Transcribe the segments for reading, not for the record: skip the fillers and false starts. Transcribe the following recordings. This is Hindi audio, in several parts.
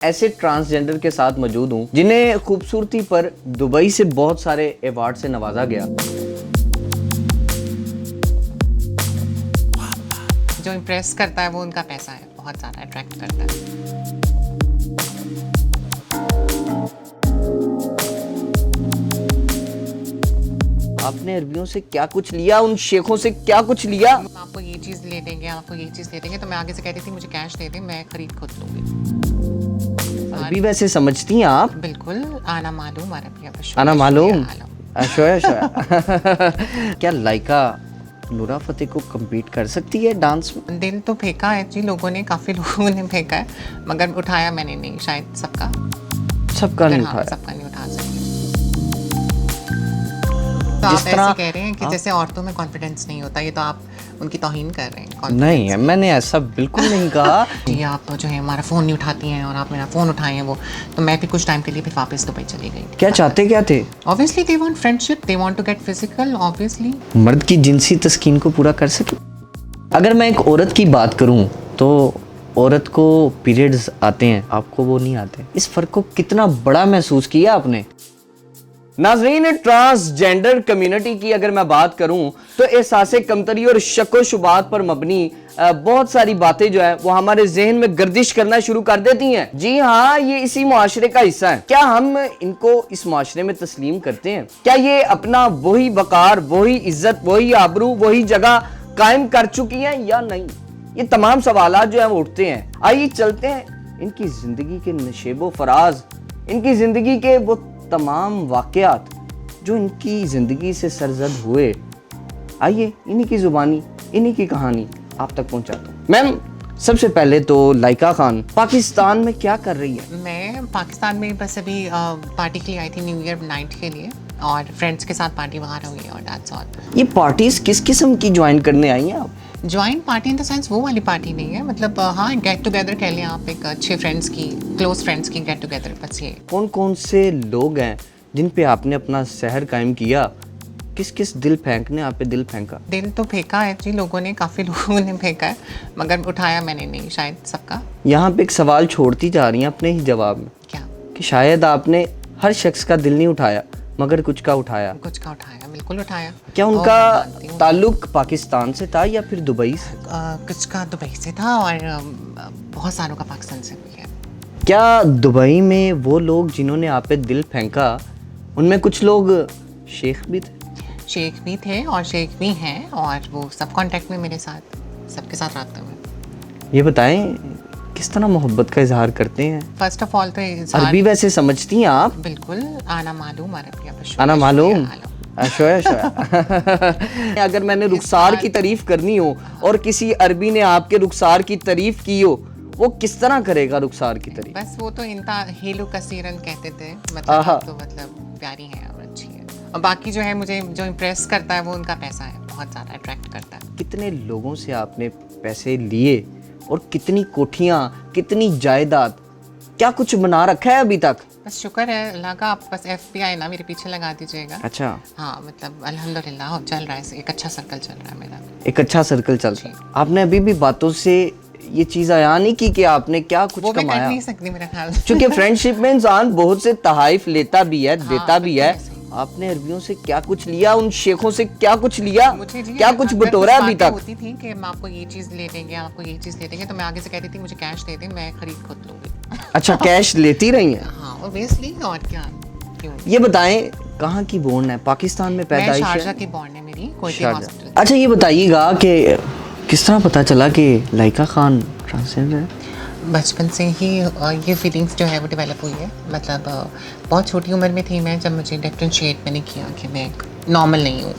ऐसे ट्रांसजेंडर के साथ मौजूद हूँ जिन्हें खूबसूरती पर दुबई से बहुत सारे अवार्ड से नवाजा गया। जो इम्प्रेस करता है वो उनका पैसा है, बहुत ज़्यादा अट्रैक्ट करता है। आपने अरबियों से क्या कुछ लिया, उन शेखों से क्या कुछ लिया? आपको ये चीज़ ले देंगे, आपको ये चीज़ दे देंगे, तो मैं आगे से कहती थी मुझे कैश दे दें, मैं खरीद खुद लूँगी। अरबी वैसे समझती हैं आप? बिल्कुल, आना मालूम अरबी। आना मालूम? Shoya Shoya. क्या लाइका नूरा फतेह को कम्पीट कर सकती है डांस में? दिल तो फेंका है जी लोगों ने, काफ़ी लोगों ने फेंका है, मगर उठाया मैंने नहीं, शायद सबका नहीं उठाया। सबका नहीं उठा सकती। तो आप ऐसे कह रहे हैं कि जैसे औरतों में कॉन्फिडेंस नहीं होता, ये तो आप उनकी तौहीन कर रहे हैं। नहीं है, मैंने ऐसा बिल्कुल नहीं कहा। जी आप जो है हमारा फ़ोन नहीं उठाती हैं और आप मेरा फ़ोन उठाए हैं, वो तो मैं भी कुछ टाइम के लिए फिर वापस दुबई चली गई। क्या चाहते क्या थे? Obviously they want friendship, they want to get physical, obviously. मर्द की जिनसी तस्कीन को पूरा कर सके। अगर मैं एक औरत की बात करूं तो औरत को पीरियड्स आते हैं, आपको वो नहीं आते। इस फर्क को कितना बड़ा महसूस किया आपने? नाज़रीन, ट्रांसजेंडर कम्युनिटी की अगर मैं बात करूं तो एहसासे कमतरी और शक्को शुबात पर मबनी बहुत सारी बातें जो है वो हमारे जहन में गर्दिश करना शुरू कर देती हैं। जी हाँ, ये इसी मुआशरे का हिस्सा है। क्या हम इनको इस मुआशरे में तस्लीम करते हैं? क्या ये अपना वही वकार, वही इज्जत, वही आबरू, वही जगह कायम कर चुकी हैं या नहीं? ये तमाम सवालात जो है वो उठते हैं। आइए चलते हैं इनकी जिंदगी के नशेबो फराज, इनकी जिंदगी के वो तमाम वाकयात जो इनकी ज़िंदगी से सरजद हुए। आइए इन्हीं की ज़ुबानी, इन्हीं की कहानी आप तक पहुंचाता हूँ। मैम, सबसे पहले तो लाइका खान पाकिस्तान में क्या कर रही है? मैं पाकिस्तान में बस अभी पार्टी के लिए आई थी, न्यू ईयर नाइट के लिए, और फ्रेंड्स के साथ पार्टी वगैरह हुई है और दैट्स ऑल। ये पार्टीज किस किस्म की ज्वाइन करने आई हैं आप? Joint party in the sense वो वाली पार्टी नहीं है, मतलब हाँ गेट टुगेदर कह लें आप, एक अच्छे फ्रेंड्स की, क्लोज फ्रेंड्स की गेट टुगेदर। बस ये। कौन कौन से लोग हैं जिन पे आपने अपना शहर कायम किया? किस किस दिल फेंकने आप पे दिल फेंका? दिल तो फेंका है जी लोगों ने, काफ़ी लोगों ने फेंका है, मगर उठाया मैंने नहीं, शायद सबका। यहाँ पे एक सवाल छोड़ती जा रही हैं अपने ही जवाब में। क्या? कि शायद आपने हर शख्स का दिल नहीं उठाया मगर कुछ का उठाया। कुछ का उठाया, बिल्कुल उठाया। क्या उनका ताल्लुक पाकिस्तान से था या फिर दुबई से? कुछ का दुबई से था और बहुत सारों का पाकिस्तान से भी है। क्या दुबई में वो लोग जिन्होंने आप पे दिल फेंका, उनमें कुछ लोग शेख भी थे? शेख भी थे और शेख भी हैं, और वो सब कांटेक्ट में मेरे साथ, सबके साथ रखते हुए। ये बताएं किस तरह मोहब्बत का इजहार करते हैं? फर्स्ट ऑफ ऑल तो अरबी वैसे समझती हैं आप? बिल्कुल, आना मालूम अरबी। आना मालूम? Shoya Shoya. अगर मैंने रुखसार की तारीफ करनी हो और किसी अरबी ने आपके रुखसार की तारीफ की हो, वो किस तरह करेगा रुखसार की तारीफ? बस वो तो इनता हेलो कसीरन कहते थे, मतलब तो मतलब प्यारी है और अच्छी है, और बाकी जो है मुझे जो इम्प्रेस करता है वो उनका पैसा है, बहुत ज़्यादा अट्रैक्ट करता है। कितने लोगों से आपने पैसे लिए और कितनी कोठियाँ, कितनी जायदाद, क्या कुछ बना रखा है अभी तक? बस शुक्र है अल्लाह का, आप बस FBI ना मेरे पीछे लगा दीजिएगा। अच्छा। हाँ, मतलब अल्हम्दुलिल्लाह चल रहा है, एक अच्छा सर्कल चल रहा है मेरा। एक अच्छा सर्कल चल रहा है। आपने अभी भी बातों से ये चीज़ आया नहीं की कि आपने क्या कुछ वो कमाया? वो नहीं सकती मेरा ख्याल। क्योंकि फ्रेंडशिप में इंसान बहुत से तहाइफ लेता भी है, देता भी है। आपने अरबियों से क्या कुछ लिया, उन शेखों से क्या कुछ लिया, क्या कुछ बटोरा अभी तक? होती थी कि हम आपको ये चीज़ ले देंगे, आपको ये चीज़ ले देंगे, तो मैं आगे से कहती थी मुझे कैश दे दें, मैं खरीद खुद लूँगी। अच्छा, कैश लेती रही हैं? हाँ, ऑब्वियसली, और क्या, क्यों? ये बताएं कहाँ की बोर्न है? पाकिस्तान में पैदाइश है? शारजा की बोर्न है मेरी, कोयटी हॉस्पिटल। अच्छा, ये बताइएगा कि किस तरह पता चला कि लाइका खान ट्रांसजेंडर है? बचपन से ही ये फीलिंग्स जो है वो डेवलप हुई है, मतलब बहुत छोटी उम्र में थी मैं जब मुझे डिफरेंशिएट मैंने किया कि मैं एक नॉर्मल नहीं हूँ।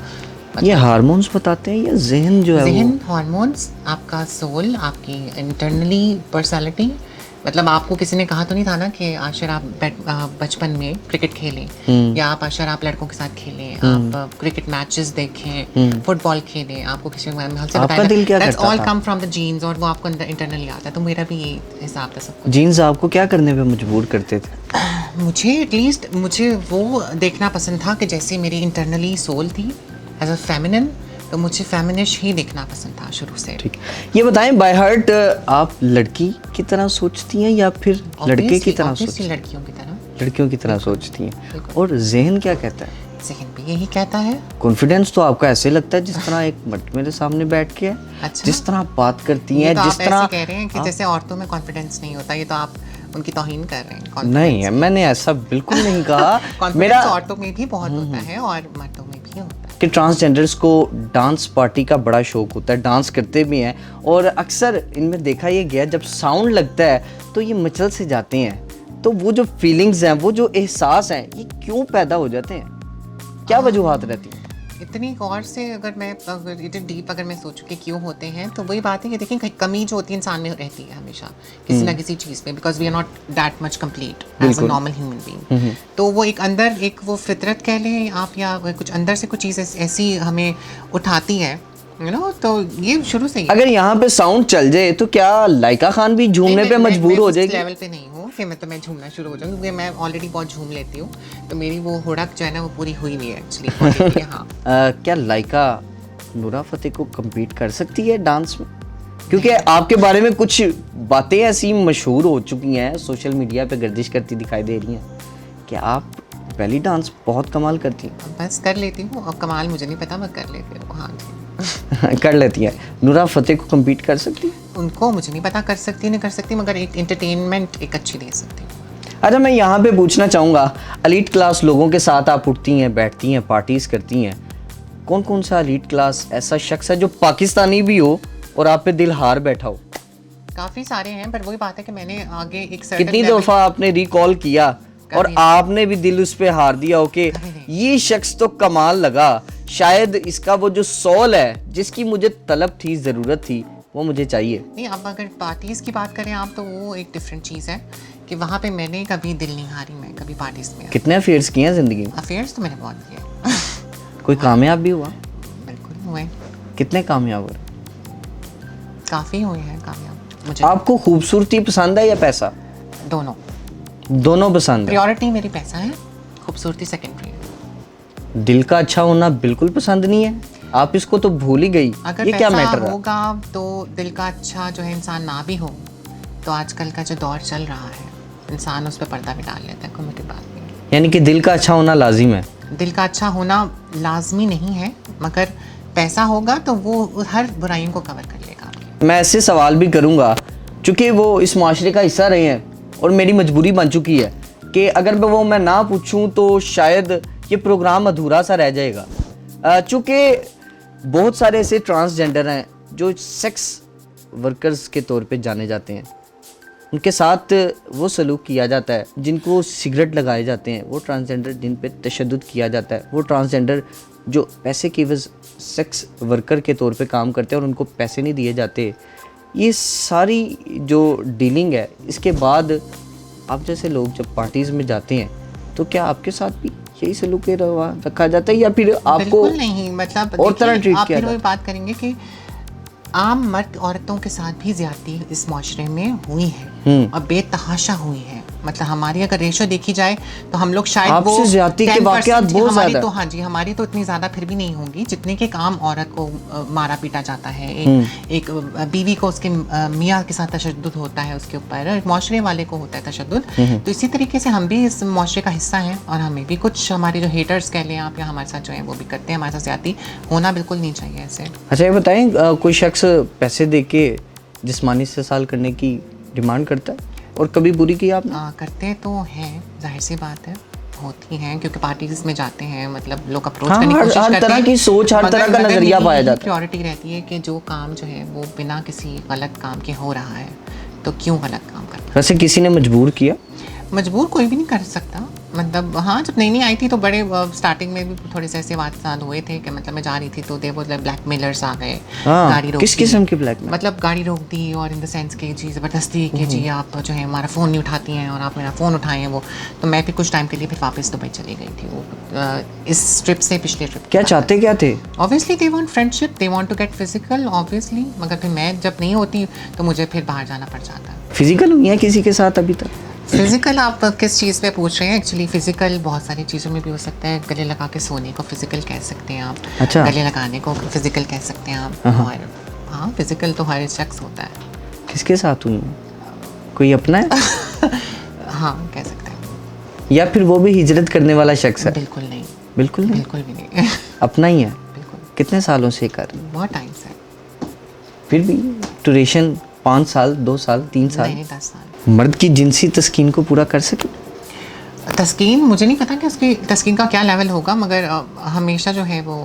ये हार्मोन्स बताते हैं या जहन जो है? जहन, हार्मोन्स, आपका सोल, आपकी इंटरनली पर्सनालिटी। मतलब आपको किसी ने कहा तो नहीं था ना कि आशर आप बचपन में क्रिकेट खेलें, या आप आशर आप लड़कों के साथ खेलें, आप क्रिकेट मैचेस देखें, फुटबॉल खेलें, आपको किसी से आपका दिल क्या करता था? All come from the genes, और वो आपको अंदर इंटरनली आता है, तो मेरा भी ये हिसाब था सब कुछ। जीन्स आपको क्या करने पे मजबूर करते थे? मुझे एटलीस्ट मुझे वो देखना पसंद था कि जैसे मेरी इंटरनली सोल थी एज अ फेमिनिन, तो मुझे फेमिनिस्ट ही देखना पसंद था शुरू से। ठीक, ये बताएं बाय हार्ट आप लड़की की तरह सोचती हैं या फिर लड़के की तरह सोचती हैं? लड़कियों की तरह सोचती हैं। और ज़हन क्या कहता है? ज़हन भी यही कहता है। कॉन्फिडेंस तो आपका ऐसे लगता है जिस तरह एक मट मेरे सामने बैठ के है। अच्छा? जिस तरह आप बात करती हैं, तो जिस आप तरह ऐसे कह रहे हैं कि जैसे औरतों में कॉन्फिडेंस नहीं होता, ये तो आप उनकी तौहीन कर रहे हैं। नहीं है, मैंने ऐसा बिल्कुल नहीं कहा। कॉन्फिडेंस औरतों में भी बहुत होता है और मर्दों में भी होता है। कि ट्रांसजेंडर्स को डांस पार्टी का बड़ा शौक होता है, डांस करते भी हैं और अक्सर इनमें देखा ये गया जब साउंड लगता है तो ये मचल से जाते हैं। तो वो जो फीलिंग्स हैं, वो जो एहसास हैं, ये क्यों पैदा हो जाते हैं? क्या वजूहात रहती हैं? इतनी गौर से अगर मैं इतनी डीप अगर मैं सोचूं कि क्यों होते हैं, तो वही बात है कि देखिए कमी जो होती है इंसान में रहती है हमेशा किसी ना किसी चीज़ में, because we are not that much complete as a normal human being. तो वो एक अंदर एक वो फितरत कह लें आप, या कुछ अंदर से कुछ चीज़ ऐसी हमें उठाती है, यू नो। तो ये शुरू से ही अगर यहाँ पे साउंड चल जाए तो क्या लाइका खान भी झूमने पे मजबूर हो जाएगी? लेवल पे नहीं हूँ कि मतलब मैं झूमना शुरू हो जाऊँ, क्योंकि मैं ऑलरेडी बहुत झूम लेती हूँ, तो मेरी वो हुड़क जो है ना वो पूरी हुई हुई है एक्चुअली। हाँ। क्या लाइका नूरा फतेह को कम्पीट कर सकती है डांस में? क्योंकि आपके बारे में कुछ बातें ऐसी मशहूर हो चुकी हैं, सोशल मीडिया पे गर्दिश करती दिखाई दे रही हैं कि आप बेली डांस बहुत कमाल करती हैं। बस कर लेती हूँ, अब कमाल मुझे नहीं पता, मैं कर लेती हूँ। हाँ जी। कर लेती है। नूरा फतेह को कम्पीट कर सकती है? उनको मुझे नहीं पता कर सकती नहीं कर सकती, मगर एक एंटरटेनमेंट एक अच्छी दे सकती हूँ। अच्छा, मैं यहाँ पे पूछना चाहूँगा, एलीट क्लास लोगों के साथ आप उठती हैं, बैठती हैं, पार्टीज करती हैं, कौन कौन सा एलीट क्लास ऐसा शख्स है जो पाकिस्तानी भी हो और आप पे दिल हार बैठा हो? काफ़ी सारे हैं, पर वही बात है कि मैंने आगे एक कितनी दफ़ा आपने रिकॉल किया और आपने भी दिल उस पे हार दिया हो कि ये शख्स तो कमाल लगा, शायद इसका वो जो सोल है जिसकी मुझे तलब थी, ज़रूरत थी, वो मुझे चाहिए? नहीं, अब अगर पार्टीज़ की बात करें आप, तो वो एक डिफरेंट चीज़ है कि वहाँ पे मैंने कभी दिल नहीं हारी, मैं कभी पार्टीज़ में। कितने अफेयर्स किए हैं ज़िंदगी में? अफेयर्स तो मैंने बहुत किए। कोई कामयाब भी हुआ? बिल्कुल हुए। कितने कामयाब हुए? काफ़ी हुए हैं कामयाब। मुझे आपको खूबसूरती पसंद है या पैसा? दोनों। दोनों पसंद है? प्रायोरिटी मेरी पैसा है, खूबसूरती सेकेंडरी है। दिल का अच्छा होना बिल्कुल पसंद नहीं है? आप इसको तो भूल ही गई। अगर ये क्या मैटर होगा तो दिल का अच्छा जो है इंसान ना भी हो, तो आजकल का जो दौर चल रहा है इंसान उस पर पर्दा भी डाल लेता है, कोई मुझे बात नहीं। यानी कि दिल का अच्छा होना लाजिम है? दिल का अच्छा होना लाजमी नहीं है, मगर पैसा होगा तो वो हर बुराइयों को कवर कर लेगा। मैं ऐसे सवाल भी करूँगा चूँकि वो इस माशरे का हिस्सा रहे हैं और मेरी मजबूरी बन चुकी है कि अगर मैं ना पूछूं तो शायद ये प्रोग्राम अधूरा सा रह जाएगा। चूँकि बहुत सारे ऐसे ट्रांसजेंडर हैं जो सेक्स वर्कर्स के तौर पे जाने जाते हैं, उनके साथ वो सलूक किया जाता है, जिनको सिगरेट लगाए जाते हैं, वो ट्रांसजेंडर जिन पे तशद्दुद किया जाता है, वो ट्रांसजेंडर जो पैसे की वजह सेक्स वर्कर के तौर पे काम करते हैं और उनको पैसे नहीं दिए जाते, ये सारी जो डीलिंग है, इसके बाद आप जैसे लोग जब पार्टीज़ में जाते हैं तो क्या आपके साथ भी यही सलूक रखा जाता है या फिर आपको? बिल्कुल नहीं, मतलब और तरह ट्रीट किया जाता है? बात करेंगे कि आम मर्द औरतों के साथ भी ज्यादती इस माशरे में हुई है और बेतहाशा हुई है। मतलब हमारी अगर रेशो देखी जाए तो हम लोग शायद वो ज्यादती के वाकयात बहुत हमारी तो, हाँ जी, हमारी तो इतनी ज्यादा फिर भी नहीं होंगी जितने के काम औरत को मारा पीटा जाता है, एक बीवी को उसके मियाँ के साथ तशद्दुद होता है उसके ऊपर, एक माशरे वाले को होता है तशद्दुद। तो इसी तरीके से हम भी इस माशरे का हिस्सा हैं और हमें भी कुछ हमारे जो हेटर्स कह लें आप या हमारे साथ जो है वो भी करते हैं, हमारे साथ ज्यादती होना बिल्कुल नहीं चाहिए ऐसे। अच्छा, ये बताएं, कोई शख्स पैसे दे के जिस्मानी इस्तेसाल करने की डिमांड करता है और कभी बुरी की आप? करते तो हैं, जाहिर सी बात है, होती हैं, क्योंकि पार्टीज में जाते हैं, मतलब लोग अप्रोच हाँ, करने की कोशिश करते हैं। हर तरह की सोच, हर तरह का नजरिया पाया जाता है। प्रायोरिटी रहती है कि जो काम जो है वो बिना किसी गलत काम के हो रहा है तो क्यों गलत काम करना। वैसे किसी ने मजबूर किया? मजबूर कोई भी नहीं कर सकता। मतलब हाँ, जब नई नई आई थी तो बड़े स्टार्टिंग में भी थोड़े से ऐसे वाद हुए थे कि मतलब मैं जा रही थी तो ब्लैकमेलर्स आ गए, गाड़ी रोक किस किस्म के ब्लैक? मतलब गाड़ी रोक दी और इन द सेंस के जी ज़बरदस्ती कि जी आप जो है हमारा फ़ोन नहीं उठाती हैं और आप मेरा फ़ोन उठाए हैं वो। तो मैं फिर कुछ टाइम के लिए फिर वापस दुबई चली गई थी वो इस ट्रिप से पिछले ट्रिप। क्या चाहते क्या थे? Obviously they want friendship, they want to get physical obviously, मगर फिर मैं जब नहीं होती तो मुझे फिर बाहर जाना पड़ जाता है। फिजिकल हुई है किसी के साथ अभी तक? फिजिकल आप किस चीज़ पे पूछ रहे हैं? एक्चुअली फिजिकल बहुत सारी चीज़ों में भी हो सकता है। गले लगा के सोने को फिजिकल कह सकते हैं आप। अच्छा। गले लगाने को फिजिकल कह सकते हैं आप। और हाँ, फिजिकल तो हर शख्स होता है। किसके साथ हुई हैं? कोई अपना है? हाँ, कह सकते हैं। या फिर वो भी हिजरत करने वाला शख्स है? बिल्कुल नहीं, बिल्कुल नहीं, बिल्कुल भी नहीं। अपना ही है। बिल्कुल, कितने सालों से कर रही हैं? बहुत टाइम से। फिर भी ड्यूरेशन 5 साल, 2 साल, 3 साल? नहीं, 10 साल। मर्द की जिनसी तस्कीन को पूरा कर सके? तस्कीन मुझे नहीं पता कि उसकी तस्कीन का क्या लेवल होगा, मगर हमेशा जो है वो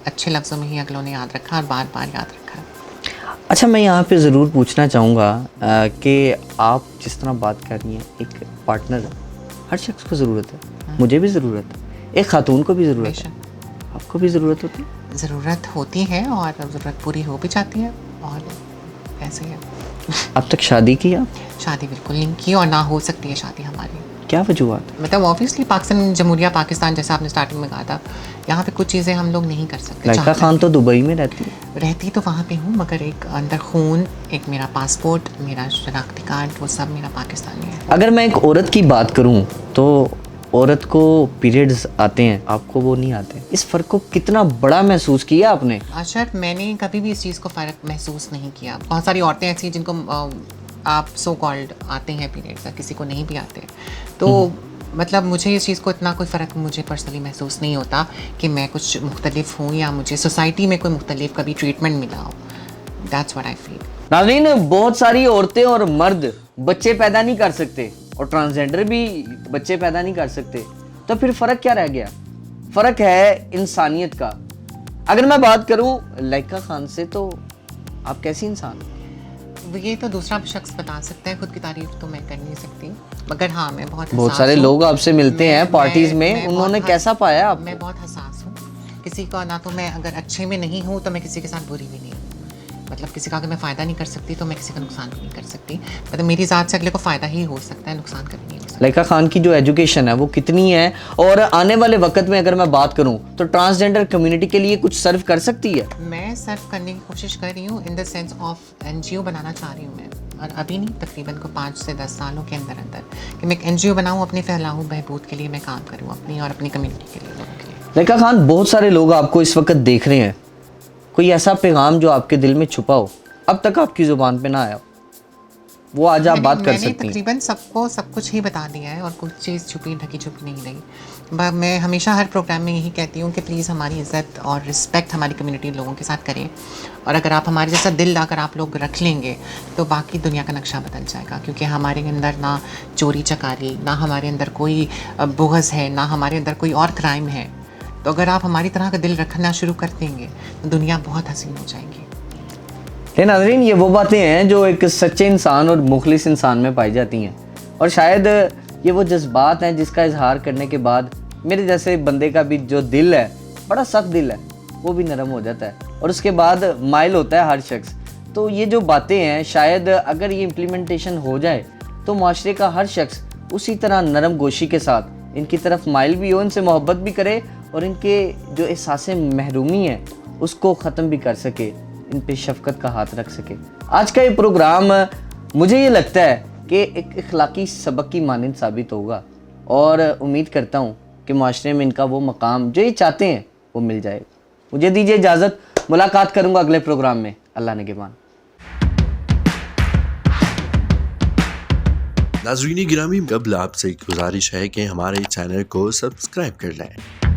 अच्छे लफ्ज़ों में ही अगलों ने याद रखा और बार बार याद रखा। अच्छा, मैं यहाँ पे ज़रूर पूछना चाहूँगा कि आप जिस तरह बात कर रही हैं, एक पार्टनर हर शख्स को ज़रूरत है, मुझे भी ज़रूरत है, एक खातून को भी ज़रूरत है, आपको भी ज़रूरत होती है? ज़रूरत होती है और ज़रूरत पूरी हो भी जाती है, और ऐसे ही है। अब तक शादी की आप? शादी बिल्कुल नहीं की, और ना हो सकती है शादी हमारी। क्या वजूहत? मतलब ऑब्वियसली पाकिस्तान, जमहूरिया पाकिस्तान, जैसा आपने स्टार्टिंग में कहा था, यहाँ पे कुछ चीज़ें हम लोग नहीं कर सकते। लाइका खान तो दुबई में रहती है। रहती तो वहाँ पे हूँ, मगर एक अंदर खून, एक मेरा पासपोर्ट, मेरा शनाख्ती कार्ड, वो सब मेरा पाकिस्तानी है। अगर मैं एक औरत की बात करूँ तो औरत को पीरियड्स आते हैं, आपको वो नहीं आते। इस फ़र्क को कितना बड़ा महसूस किया आपने? अच्छा, मैंने कभी भी इस चीज़ को फ़र्क महसूस नहीं किया। बहुत सारी औरतें ऐसी हैं जिनको आप सो कॉल्ड आते हैं पीरियड्स, किसी को नहीं भी आते, तो मतलब मुझे इस चीज़ को इतना कोई फ़र्क मुझे पर्सनली महसूस नहीं होता कि मैं कुछ मुख्तलिफ हूँ या मुझे सोसाइटी में कोई मुख्तलिफ कभी ट्रीटमेंट मिला हो। That's what I feel. नाज़रीन, बहुत सारी औरतें और मर्द बच्चे पैदा नहीं कर सकते और ट्रांसजेंडर भी बच्चे पैदा नहीं कर सकते, तो फिर फ़र्क क्या रह गया? फ़र्क है इंसानियत का। अगर मैं बात करूँ लाइका खान से, तो आप कैसी इंसान? ये तो दूसरा शख्स बता सकता है, खुद की तारीफ तो मैं कर नहीं सकती, मगर हाँ, मैं बहुत सारे लोग आपसे मिलते हैं पार्टीज में, उन्होंने कैसा पाया आप? मैं बहुत हसास हूँ किसी का, ना तो मैं अगर अच्छे में नहीं हूँ तो मैं किसी के साथ बुरी भी नहीं हूँ। मतलब किसी का अगर मैं फ़ायदा नहीं कर सकती तो मैं किसी का नुकसान भी नहीं कर सकती। मतलब मेरी ज़ात से अगले को फ़ायदा ही हो सकता है, नुकसान कभी नहीं हो सकता। लाइका खान की जो एजुकेशन है वो कितनी है, और आने वाले वक्त में अगर मैं बात करूं तो ट्रांसजेंडर कम्युनिटी के लिए कुछ सर्व कर सकती है? मैं सर्व करने की कोशिश कर रही हूँ, in the sense of NGO बनाना चाह रही हूँ मैं, और अभी नहीं, तकरीबन को 5 से 10 सालों के अंदर कि मैं एक NGO बनाऊँ, अपने फैलाऊँ, बहबूद के लिए मैं काम करूँ, अपनी और अपनी कम्युनिटी के लिए, लोगों के लिए। लाइका खान, बहुत सारे लोग आपको इस वक्त देख रहे हैं, कोई ऐसा पैगाम जो आपके दिल में छुपा हो, अब तक आपकी ज़ुबान पे ना आया, वो आज आप बात कर सकती हैं? मैंने तकरीबन सबको सब कुछ ही बता दिया है, और कुछ चीज़ छुपी ढकी छुपी नहीं रही। मैं हमेशा हर प्रोग्राम में यही कहती हूँ कि प्लीज़ हमारी इज़्ज़त और रिस्पेक्ट हमारी कम्युनिटी लोगों के साथ करें, और अगर आप हमारे जैसा दिल अगर आप लोग रख लेंगे तो बाकी दुनिया का नक्शा बदल जाएगा। क्योंकि हमारे अंदर ना चोरी चकारी, ना हमारे अंदर कोई बुग़्ज़ है, ना हमारे अंदर कोई और क्राइम है। तो अगर आप हमारी तरह का दिल रखना शुरू कर देंगे तो दुनिया बहुत हसीन हो जाएगी। नाज़रीन, ये वो बातें हैं जो एक सच्चे इंसान और मुखलिस इंसान में पाई जाती हैं, और शायद ये वो जज्बात हैं जिसका इजहार करने के बाद मेरे जैसे बंदे का भी जो दिल है, बड़ा सख्त दिल है, वो भी नरम हो जाता है, और उसके बाद माइल होता है हर शख्स। तो ये जो बातें हैं, शायद अगर ये इम्प्लीमेंटेशन हो जाए तो माशरे का हर शख्स उसी तरह नरम गोशी के साथ इनकी तरफ माइल भी हो, इनसे मोहब्बत भी करे, और इनके जो एहसास महरूमी है उसको ख़त्म भी कर सके, इन पे शफकत का हाथ रख सके। आज का ये प्रोग्राम मुझे ये लगता है कि एक इखलाकी सबक की मानंद साबित होगा, और उम्मीद करता हूँ कि माशरे में इनका वो मकाम जो ये चाहते हैं वो मिल जाएगा। मुझे दीजिए इजाज़त, मुलाकात करूँगा अगले प्रोग्राम में। अल्लाह निगहबान। नाज़रीन गिरामी, कबल आपसे एक गुजारिश है कि हमारे चैनल को सब्सक्राइब कर लें।